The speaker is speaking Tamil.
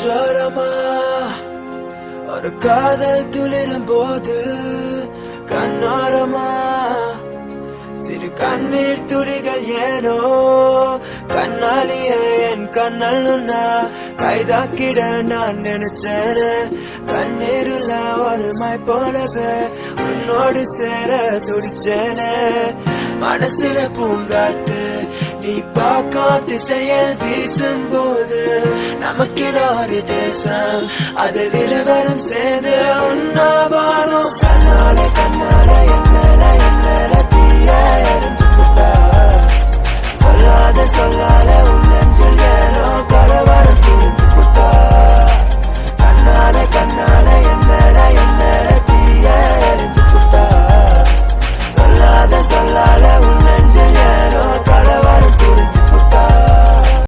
நெஞ்சோரமா ஒரு காதல் துளிரும் போது கண்ணோரமா சிறு கண்ணீர் துளிகள் ஏனோ கண்ணாலியே என் கண்ணல் கைதாக்கிட நான் நினைச்சேனே கண்ணீருல ஒரு மாய் போலவே உன்னோடு சேர துடிச்சேனே மனசுல பூங்காத்து நீ பார்க்கும் திசையில் வீசும் போது நமக்கிட ஒரு தேசம் அதில் இருவரும் சேர்ந்து உன்னா வாழும் கண்ணாலே கண்ணாலே என் மேல தீய எரிஞ்சு சொல்லாத